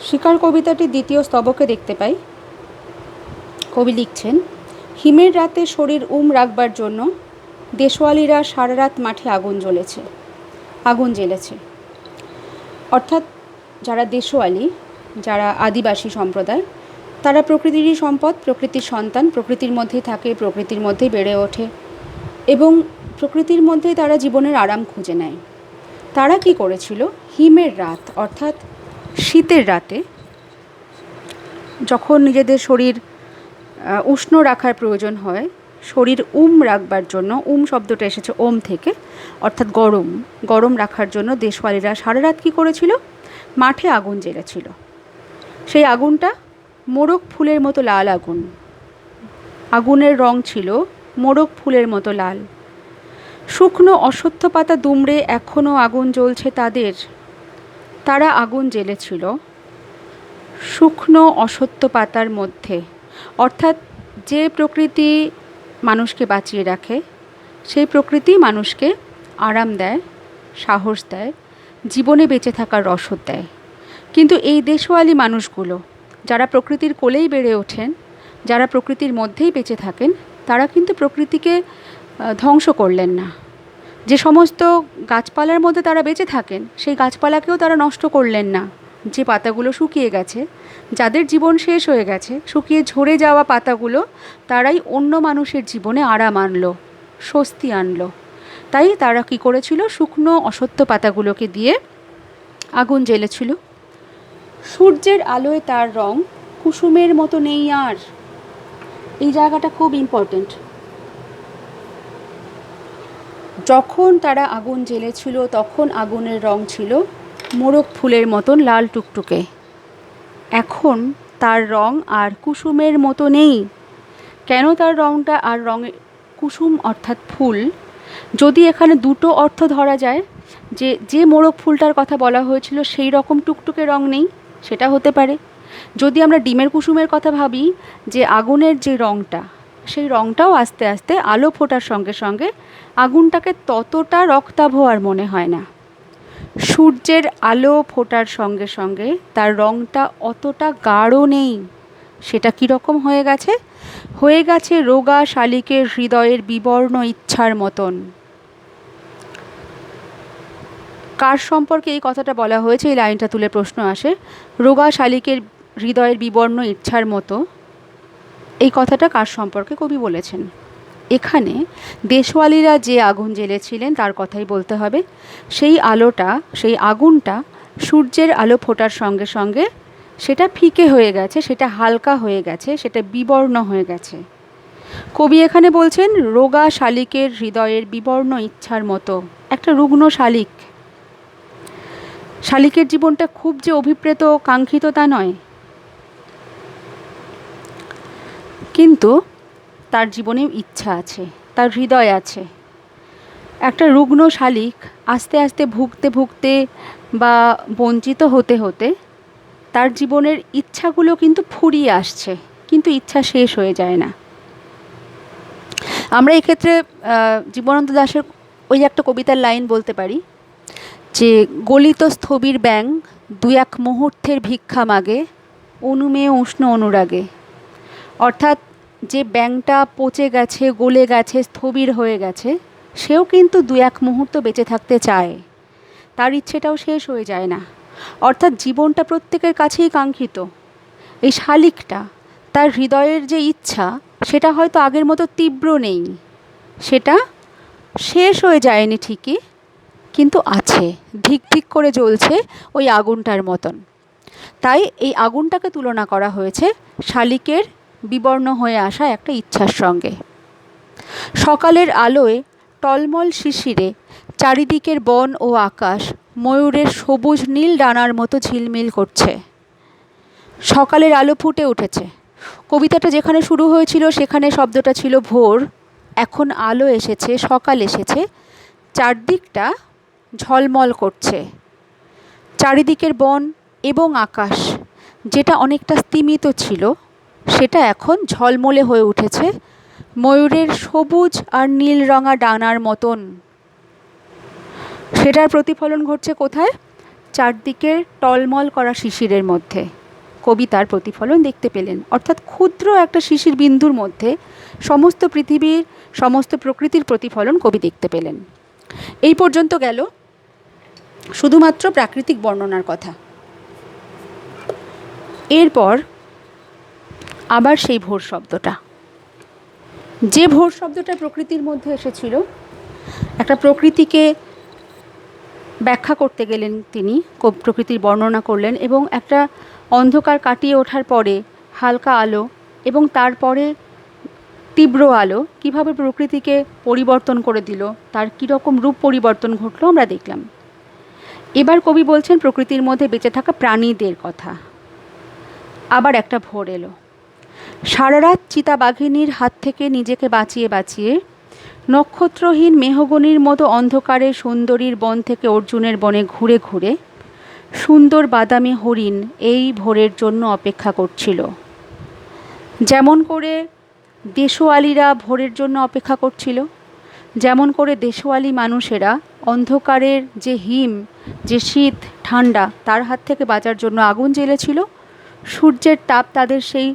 শিকার কবিতাটির দ্বিতীয় স্তবকে দেখতে পাই, কবি লিখছেন, হিমের রাতে শরীর রাখবার জন্য দেশওয়ালিরা সারা রাত মাঠে আগুন জ্বেলেছে। অর্থাৎ যারা দেশওয়ালি, যারা আদিবাসী সম্প্রদায়, তারা প্রকৃতিরই সম্পদ, প্রকৃতির সন্তান, প্রকৃতির মধ্যেই থাকে, প্রকৃতির মধ্যেই বেড়ে ওঠে এবং প্রকৃতির মধ্যেই তারা জীবনের আরাম খুঁজে নেয়। তারা কি করেছিল, হিমের রাত অর্থাৎ শীতের রাতে যখন নিজেদের শরীর উষ্ণ রাখার প্রয়োজন হয়, শরীর রাখবার জন্য, শব্দটা এসেছে ওম থেকে, অর্থাৎ গরম রাখার জন্য দেশওয়ালিরা সারা রাত কী করেছিল, মাঠে আগুন জ্বেলেছিল। সেই আগুনটা মোরগ ফুলের মতো লাল আগুন, আগুনের রং ছিল মোরগ ফুলের মতো লাল। শুকনো অশ্বত্থ পাতা দুমড়ে এখনও আগুন জ্বলছে তারা আগুন জ্বেলেছিল শুকনো অশ্বত্থ পাতার মধ্যে। অর্থাৎ যে প্রকৃতি মানুষকে বাঁচিয়ে রাখে, সেই প্রকৃতি মানুষকে আরাম দেয়, সাহস দেয়, জীবনে বেঁচে থাকার রসদ দেয়। কিন্তু এই দেশওয়ালি মানুষগুলো, যারা প্রকৃতির কোলেই বেড়ে ওঠেন, যারা প্রকৃতির মধ্যেই বেঁচে থাকেন, তারা কিন্তু প্রকৃতিকে ধ্বংস করলেন না। যে সমস্ত গাছপালার মধ্যে তারা বেঁচে থাকেন, সেই গাছপালাকেও তারা নষ্ট করলেন না। যে পাতাগুলো শুকিয়ে গেছে, যাদের জীবন শেষ হয়ে গেছে, শুকিয়ে ঝরে যাওয়া পাতাগুলো, তারাই অন্য মানুষের জীবনে আরাম আনলো, স্বস্তি আনলো। তাই তারা কি করেছিল, শুকনো অশ্বত্থ পাতাগুলোকে দিয়ে আগুন জ্বেলেছিল। সূর্যের আলোয় তার রং কুসুমের মতো নেই আর। এই জায়গাটা খুব ইম্পর্টেন্ট। যখন তারা আগুন জ্বেলেছিল তখন আগুনের রং ছিল মোরগ ফুলের মতন লাল টুকটুকে। এখন তার রং আর কুসুমের মতো নেই। কেন তার রংটা আর রঙে কুসুম অর্থাৎ ফুল, যদি এখানে দুটো অর্থ ধরা যায়, যে মোরগ ফুলটার কথা বলা হয়েছিল সেই রকম টুকটুকে রং নেই, সেটা হতে পারে। যদি আমরা ডিমের কুসুমের কথা ভাবি, যে আগুনের যে রংটা, সেই রংটাও আস্তে আস্তে আলো ফোটার সঙ্গে সঙ্গে আগুনটাকে ততটা রক্তাভ আর মনে হয় না। সূর্যের আলো ফোটার সঙ্গে সঙ্গে তার রংটা অতটা গাঢ় নেই। সেটা কীরকম হয়ে গেছে রোগা শালিকের হৃদয়ের বিবর্ণ ইচ্ছার মতন। কার সম্পর্কে এই কথাটা বলা হয়েছে, এই লাইনটা তুলে প্রশ্ন আসে। রোগা শালিকের হৃদয়ের বিবর্ণ ইচ্ছার মতো, এই কথাটা কার সম্পর্কে কবি বলেছেন? এখানে দেশওয়ালিরা যে আগুন জ্বেলেছিলেন তার কথাই বলতে হবে। সেই আলোটা, সেই আগুনটা সূর্যের আলো ফোটার সঙ্গে সঙ্গে সেটা ফিকে হয়ে গেছে, সেটা হালকা হয়ে গেছে, সেটা বিবর্ণ হয়ে গেছে। কবি এখানে বলছেন রোগা শালিকের হৃদয়ের বিবর্ণ ইচ্ছার মতো। একটা রুগ্ন শালিকের জীবনটা খুব যে অভিপ্রেত কাঙ্ক্ষিত তা নয়, কিন্তু তার জীবনেও ইচ্ছা আছে, তার হৃদয় আছে। একটা রুগ্ন শালিক আস্তে আস্তে ভুগতে বা বঞ্চিত হতে হতে তার জীবনের ইচ্ছাগুলো কিন্তু ফুরিয়ে আসছে, কিন্তু ইচ্ছা শেষ হয়ে যায় না। আমরা এক্ষেত্রে জীবনানন্দ দাশের ওই একটা কবিতার লাইন বলতে পারি, যে গলিত স্থবির ব্যাং দু এক মুহূর্তের ভিক্ষা মাগে অনুমেয় উষ্ণ অনুরাগে। অর্থাৎ যে ব্যাংটা পচে গেছে, গলে গেছে, স্থবির হয়ে গেছে, সেও কিন্তু দু এক মুহূর্ত বেঁচে থাকতে চায়, তার ইচ্ছেটাও শেষ হয়ে যায় না। অর্থাৎ জীবনটা প্রত্যেকের কাছেই কাঙ্ক্ষিত। এই শালিকটা, তার হৃদয়ের যে ইচ্ছা, সেটা হয়তো আগের মতো তীব্র নেই, সেটা শেষ হয়ে যায়নি ঠিকই, কিন্তু আছে, ধিক ধিক করে জ্বলছে ওই আগুনটার মতন। তাই এই আগুনটাকে তুলনা করা হয়েছে শালিকের বিবর্ণ হয়ে আসা একটা ইচ্ছার সঙ্গে। সকালের আলোয় টলমল শিশিরে চারিদিকের বন ও আকাশ ময়ূরের সবুজ নীল ডানার মতো ঝিলমিল করছে। সকালের আলো ফুটে উঠেছে। কবিতাটা যেখানে শুরু হয়েছিল সেখানে শব্দটা ছিল ভোর, এখন আলো এসেছে, সকাল এসেছে, চারদিকটা ঝলমল করছে। চারিদিকের বন এবং আকাশ, যেটা অনেকটা স্তিমিত ছিল, সেটা এখন ঝলমলে হয়ে উঠেছে ময়ূরের সবুজ আর নীল রঙা ডানার মতন। সেটার প্রতিফলন ঘটছে কোথায়? চারদিকে টলমল করা শিশিরের মধ্যে কবি তার প্রতিফলন দেখতে পেলেন। অর্থাৎ ক্ষুদ্র একটা শিশির বিন্দুর মধ্যে সমস্ত পৃথিবীর, সমস্ত প্রকৃতির প্রতিফলন কবি দেখতে পেলেন। এই পর্যন্ত গেল শুধুমাত্র প্রাকৃতিক বর্ণনার কথা। এরপর আবার সেই ভোর শব্দটা, যে ভোর শব্দটা প্রকৃতির মধ্যে এসেছিল, একটা প্রকৃতিকে ব্যাখ্যা করতে গেলেন তিনি, প্রকৃতির বর্ণনা করলেন, এবং একটা অন্ধকার কাটিয়ে ওঠার পরে হালকা আলো এবং তারপরে তীব্র আলো কীভাবে প্রকৃতিকে পরিবর্তন করে দিল, তার কীরকম রূপ পরিবর্তন ঘটলো আমরা দেখলাম। এবার কবি বলছেন প্রকৃতির মধ্যে বেঁচে থাকা প্রাণীদের কথা। আবার একটা ভোর এলো। সারা রাত চিতাবাঘিনীর হাত থেকে নিজেকে বাঁচিয়ে বাঁচিয়ে নক্ষত্রহীন মেহগনির মতো অন্ধকারে সুন্দরীর বন থেকে অর্জুনের বনে ঘুরে ঘুরে সুন্দর বাদামি হরিণ এই ভোরের জন্য অপেক্ষা করছিল। যেমন করে দেশওয়ালিরা ভোরের জন্য অপেক্ষা করছিল, যেমন করে দেশওয়ালি মানুষেরা অন্ধকারের যে হিম, যে শীত ঠান্ডা, তার হাত থেকে বাঁচার জন্য আগুন জ্বেলেছিল, সূর্যের তাপ তাদের সেই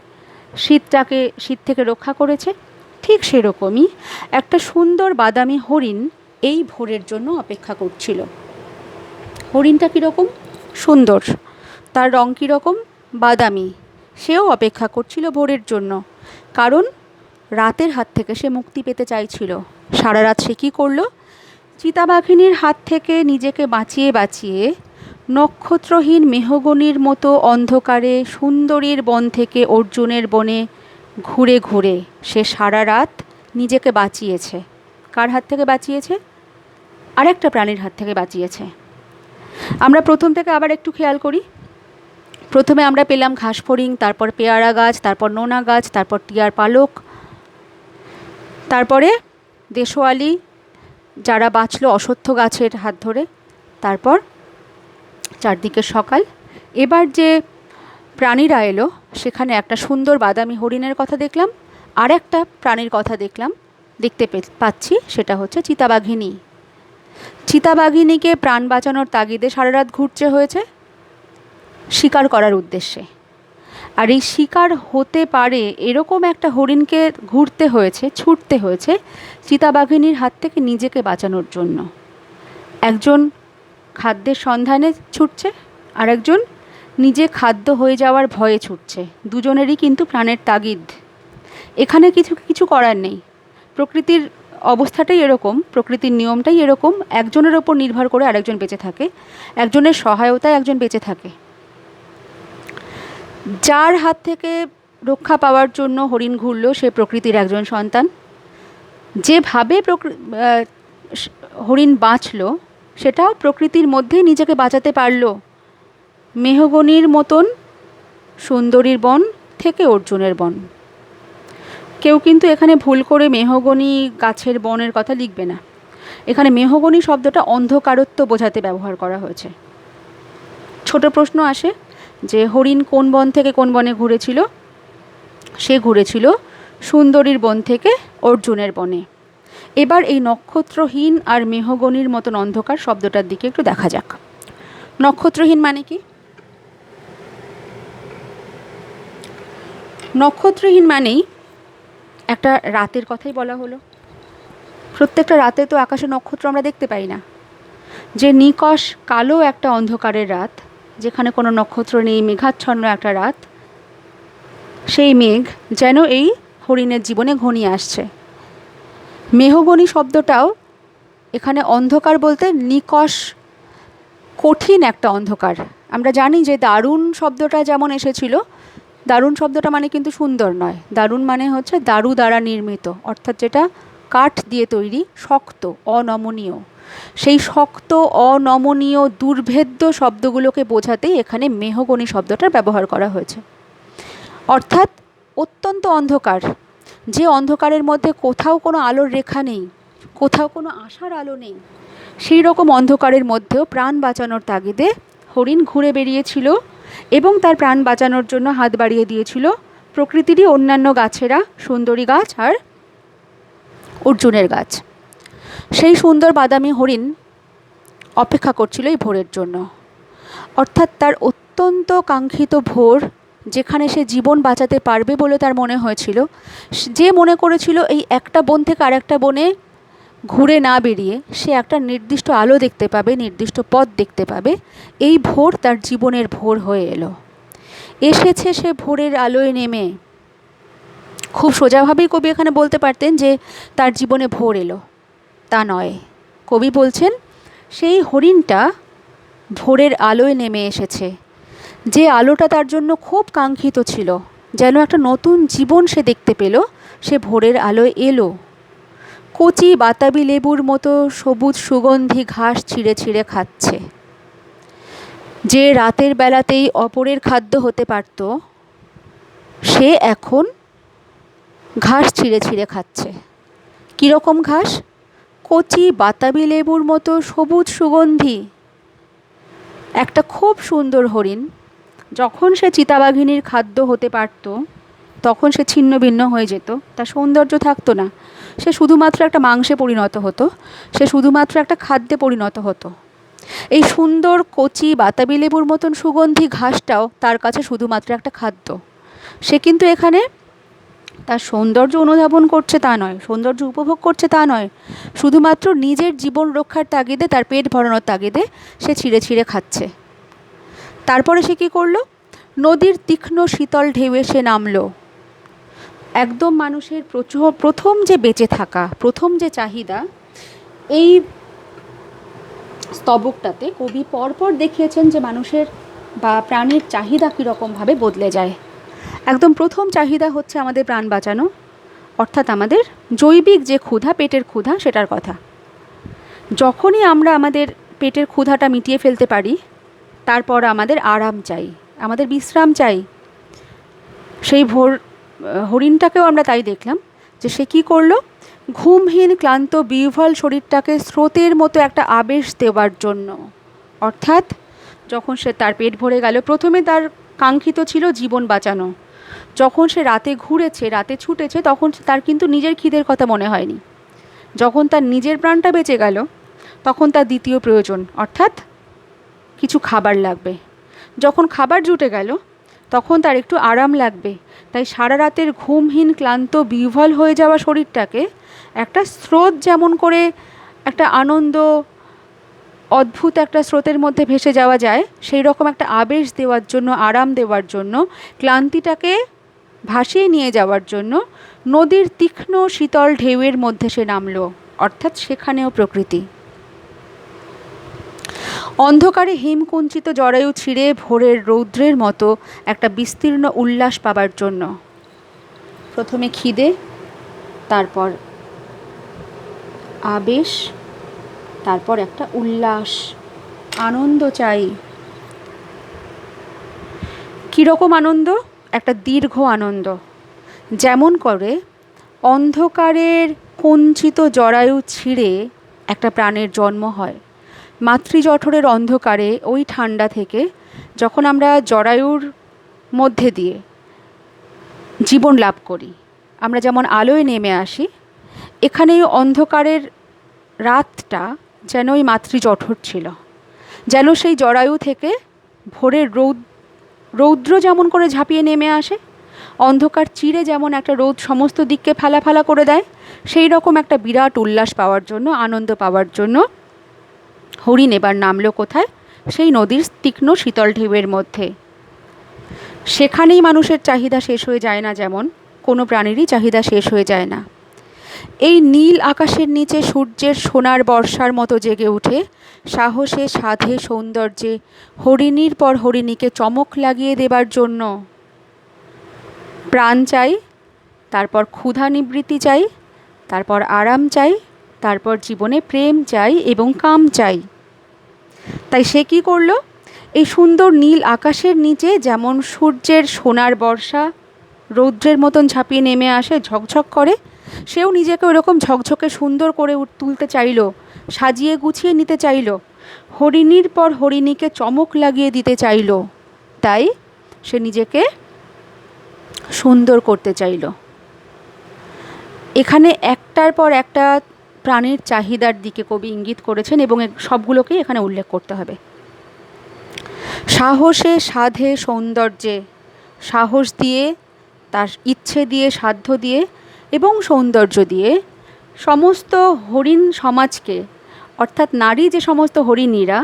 শীত থেকে রক্ষা করেছে, ঠিক সেরকমই একটা সুন্দর বাদামি হরিণ এই ভোরের জন্য অপেক্ষা করছিল। হরিণটা কীরকম? সুন্দর, তার রং কীরকম? বাদামি। সেও অপেক্ষা করছিল ভোরের জন্য, কারণ রাতের হাত থেকে সে মুক্তি পেতে চাইছিল। সারা রাত সে কী করল? চিতাবাঘিনীর হাত থেকে নিজেকে বাঁচিয়ে বাঁচিয়ে নক্ষত্রহীন মেহগনির মতো অন্ধকারে সুন্দরীর বন থেকে অর্জুনের বনে ঘুরে ঘুরে সে সারা রাত নিজেকে বাঁচিয়েছে। কার হাত থেকে বাঁচিয়েছে? আরেকটা প্রাণীর হাত থেকে বাঁচিয়েছে। আমরা প্রথম থেকে আবার একটু খেয়াল করি। প্রথমে আমরা পেলাম ঘাসফড়িং, তারপর পেয়ারা গাছ, তারপর নোনা গাছ, তারপর টিয়ার পালক, তারপরে দেশওয়ালি যারা বাঁচল অশ্বত্থ গাছের হাত ধরে, তারপর চারদিকে সকাল। এবার যে প্রাণীরা এলো সেখানে একটা সুন্দর বাদামি হরিণের কথা দেখলাম, আর একটা প্রাণীর কথা দেখতে পাচ্ছি, সেটা হচ্ছে চিতাবাঘিনী। চিতাবাঘিনীকে প্রাণ বাঁচানোর তাগিদে সারা রাত ঘুরতে হয়েছে শিকার করার উদ্দেশ্যে। আর এই শিকার হতে পারে এরকম একটা হরিণকে ঘুরতে হয়েছে, ছুটতে হয়েছে চিতাবাঘিনীর হাত থেকে নিজেকে বাঁচানোর জন্য। একজন খাদ্যের সন্ধানে ছুটছে, আর একজন নিজে খাদ্য হয়ে যাওয়ার ভয়ে ছুটছে। দুজনেরই কিন্তু প্রাণের তাগিদ। এখানে কিছু করার নেই। প্রকৃতির অবস্থাটাই এরকম, প্রকৃতির নিয়মটাই এরকম। একজনের ওপর নির্ভর করে আরেকজন বেঁচে থাকে, একজনের সহায়তায় একজন বেঁচে থাকে। যার হাত থেকে রক্ষা পাওয়ার জন্য হরিণ ঘুরল সে প্রকৃতির একজন সন্তান। যেভাবে হরিণ বাঁচল সেটাও প্রকৃতির মধ্যেই নিজেকে বাঁচাতে পারল। মেহগনির মতন সুন্দরীর বন থেকে অর্জুনের বন। কেউ কিন্তু এখানে ভুল করে মেহগনি গাছের বনের কথা লিখবে না। এখানে মেহগনি শব্দটা অন্ধকারত্ব বোঝাতে ব্যবহার করা হয়েছে। ছোট প্রশ্ন আসে যে হরিণ কোন বন থেকে কোন বনে ঘুরেছিল? সে ঘুরেছিল সুন্দরীর বন থেকে অর্জুনের বনে। এবার এই নক্ষত্রহীন আর মেহগনির মতন অন্ধকার শব্দটার দিকে একটু দেখা যাক। নক্ষত্রহীন মানে কি? নক্ষত্রহীন মানেই একটা রাতের কথাই বলা হলো। প্রত্যেকটা রাতে তো আকাশে নক্ষত্র আমরা দেখতে পাই না। যে নিকষ কালো একটা অন্ধকারের রাত, যেখানে কোনো নক্ষত্র নেই, মেঘাচ্ছন্ন একটা রাত, সেই মেঘ যেন এই হরিণের জীবনে ঘনিয়ে আসছে। মেহগনি শব্দটাও এখানে অন্ধকার বলতে নিকষ, কঠিন একটা অন্ধকার। আমরা জানি যে দারুণ শব্দটা যেমন এসেছিল, দারুণ শব্দটা মানে কিন্তু সুন্দর নয়। দারুণ মানে হচ্ছে দারু দ্বারা নির্মিত, অর্থাৎ যেটা কাঠ দিয়ে তৈরি, শক্ত, অনমনীয়। সেই শক্ত, অনমনীয়, দুর্ভেদ্য শব্দগুলোকে বোঝাতেই এখানে মেহগনি শব্দটার ব্যবহার করা হয়েছে। অর্থাৎ অত্যন্ত অন্ধকার, যে অন্ধকারের মধ্যে কোথাও কোনো আলোর রেখা নেই, কোথাও কোনো আশার আলো নেই, সেই রকম অন্ধকারের মধ্যেও প্রাণ বাঁচানোর তাগিদে হরিণ ঘুরে বেরিয়েছিল এবং তার প্রাণ বাঁচানোর জন্য হাত বাড়িয়ে দিয়েছিল প্রকৃতিরই অন্যান্য গাছেরা, সুন্দরী গাছ আর অর্জুনের গাছ। সেই সুন্দর বাদামি হরিণ অপেক্ষা করছিল এই ভোরের জন্য। অর্থাৎ তার অত্যন্ত কাঙ্ক্ষিত ভোর, যেখানে সে জীবন বাঁচাতে পারবে বলে তার মনে হয়েছিল, যে মনে করেছিল এই একটা বন থেকে আরেকটা বনে ঘুরে না বেরিয়ে সে একটা নির্দিষ্ট আলো দেখতে পাবে, নির্দিষ্ট পথ দেখতে পাবে, এই ভোর তার জীবনের ভোর হয়ে এলো। এসেছে সে ভোরের আলোয় নেমে। খুব সোজাভাবেই কবি এখানে বলতে পারতেন যে তার জীবনে ভোর এলো, তা নয়। কবি বলছেন সেই হরিণটা ভোরের আলোয় নেমে এসেছে, যে আলোটা তার জন্য খুব কাঙ্ক্ষিত ছিল, যেন একটা নতুন জীবন সে দেখতে পেল, সে ভোরের আলোয় এলো। কচি বাতাবি লেবুর মতো সবুজ সুগন্ধি ঘাস ছিঁড়ে ছিঁড়ে খাচ্ছে। যে রাতের বেলাতেই অপরের খাদ্য হতে পারত, সে এখন ঘাস ছিঁড়ে ছিঁড়ে খাচ্ছে। কীরকম ঘাস? কচি বাতাবি লেবুর মতো সবুজ সুগন্ধি। একটা খুব সুন্দর হরিণ যখন সে চিতাবাঘিনীর খাদ্য হতে পারত, তখন সে ছিন্ন ভিন্ন হয়ে যেত, তার সৌন্দর্য থাকতো না, সে শুধুমাত্র একটা মাংসে পরিণত হতো, সে শুধুমাত্র একটা খাদ্যে পরিণত হতো। এই সুন্দর কচি বাতাবি লেবুর মতন সুগন্ধি ঘাসটাও তার কাছে শুধুমাত্র একটা খাদ্য। সে কিন্তু এখানে তার সৌন্দর্য অনুধাবন করছে তা নয়, সৌন্দর্য উপভোগ করছে তা নয়, শুধুমাত্র নিজের জীবন রক্ষার তাগিদে, তার পেট ভরানোর তাগিদে সে ছিঁড়ে ছিঁড়ে খাচ্ছে। তারপরে সে কী করলো? নদীর তীক্ষ্ণ শীতল ঢেউয়ে সে নামলো। একদম মানুষের প্রথম যে বেঁচে থাকা, প্রথম যে চাহিদা, এই স্তবকটাতে কবি পরপর দেখিয়েছেন যে মানুষের বা প্রাণীর চাহিদা কীরকমভাবে বদলে যায়। একদম প্রথম চাহিদা হচ্ছে আমাদের প্রাণ বাঁচানো, অর্থাৎ আমাদের জৈবিক যে ক্ষুধা, পেটের ক্ষুধা, সেটার কথা। যখনই আমরা আমাদের পেটের ক্ষুধাটা মিটিয়ে ফেলতে পারি, তারপর আমাদের আরাম চাই, আমাদের বিশ্রাম চাই। সেই হরিণটাকেও আমরা তাই দেখলাম যে সে কী করলো? ঘুমহীন ক্লান্ত বিহ্বল শরীরটাকে স্রোতের মতো একটা আবেশ দেওয়ার জন্য, অর্থাৎ যখন সে তার পেট ভরে গেল, প্রথমে তার কাঙ্ক্ষিত ছিল জীবন বাঁচানো। যখন সে রাতে ঘুরেছে, রাতে ছুটেছে, তখন তার কিন্তু নিজের খিদের কথা মনে হয়নি। যখন তার নিজের প্রাণটা বেঁচে গেল, তখন তার দ্বিতীয় প্রয়োজন, অর্থাৎ কিছু খাবার লাগবে। যখন খাবার জুটে গেল, তখন তার একটু আরাম লাগবে। তাই সারা রাতের ঘুমহীন ক্লান্ত বিহ্বল হয়ে যাওয়া শরীরটাকে একটা স্রোত যেমন করে একটা আনন্দ, অদ্ভুত একটা স্রোতের মধ্যে ভেসে যাওয়া যায়, সেই রকম একটা আবেশ দেওয়ার জন্য, আরাম দেওয়ার জন্য, ক্লান্তিটাকে ভাসিয়ে নিয়ে যাওয়ার জন্য নদীর তীক্ষ্ণ শীতল ঢেউয়ের মধ্যে সে নামলো, অর্থাৎ সেখানেও প্রকৃতি। অন্ধকারে হিমকুঞ্চিত জরায়ু ছিঁড়ে ভোরের রৌদ্রের মতো একটা বিস্তীর্ণ উল্লাস পাবার জন্য। প্রথমে খিদে, তারপর আবেশ, তারপর একটা উল্লাস, আনন্দ চাই। কীরকম আনন্দ? একটা দীর্ঘ আনন্দ। যেমন করে অন্ধকারের কুঞ্চিত জরায়ু ছিঁড়ে একটা প্রাণের জন্ম হয়। মাতৃজঠরের অন্ধকারে, ওই ঠান্ডা থেকে যখন আমরা জরায়ুর মধ্যে দিয়ে জীবন লাভ করি, আমরা যেমন আলোয় নেমে আসি, এখানে অন্ধকারের রাতটা যেন ওই মাতৃজঠর ছিল, যেন সেই জরায়ু থেকে ভোরের রৌদ্র যেমন করে ঝাঁপিয়ে নেমে আসে, অন্ধকার চিরে যেমন একটা রোদ সমস্ত দিককে ফালা ফালা করে দেয়, সেই রকম একটা বিরাট উল্লাস পাওয়ার জন্য, আনন্দ পাওয়ার জন্য হরিণ এবার নামলো কোথায়? সেই নদীর তীক্ষ্ণ শীতল ঢেউয়ের মধ্যে। সেখানেই মানুষের চাহিদা শেষ হয়ে যায় না, যেমন কোনো প্রাণীরই চাহিদা শেষ হয়ে যায় না। এই নীল আকাশের নিচে সূর্যের সোনার বর্ষার মতো জেগে উঠে সাহসে, সাধে, সৌন্দর্যে হরিণীর পর হরিণীকে চমক লাগিয়ে দেবার জন্য প্রাণ চাই, তারপর ক্ষুধা নিবৃত্তি চাই, তারপর আরাম চাই, তারপর জীবনে প্রেম চাই এবং কাম চাই। তাই সে কী করলো? এই সুন্দর নীল আকাশের নিচে যেমন সূর্যের সোনার বর্ষা রৌদ্রের মতন ঝাঁপিয়ে নেমে আসে, ঝকঝক করে, সেও নিজেকে ওরকম ঝকঝকে সুন্দর করে তুলতে চাইল, সাজিয়ে গুছিয়ে নিতে চাইল, হরিণীর পর হরিণীকে চমক লাগিয়ে দিতে চাইল। তাই সে নিজেকে সুন্দর করতে চাইল। এখানে একটার পর একটা প্রাণীর চাহিদার দিকে কবি ইঙ্গিত করেছেন এবং সবগুলোকেই এখানে উল্লেখ করতে হবে। সাহসে সাধে সৌন্দর্যে, সাহস দিয়ে, তার ইচ্ছে দিয়ে, সাধ্য দিয়ে এবং সৌন্দর্য দিয়ে সমস্ত হরিণ সমাজকে, অর্থাৎ নারী যে সমস্ত হরিণীরা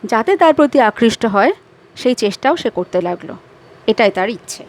যাতে তার প্রতি আকৃষ্ট হয় সেই চেষ্টাও সে করতে লাগলো। এটাই তার ইচ্ছে।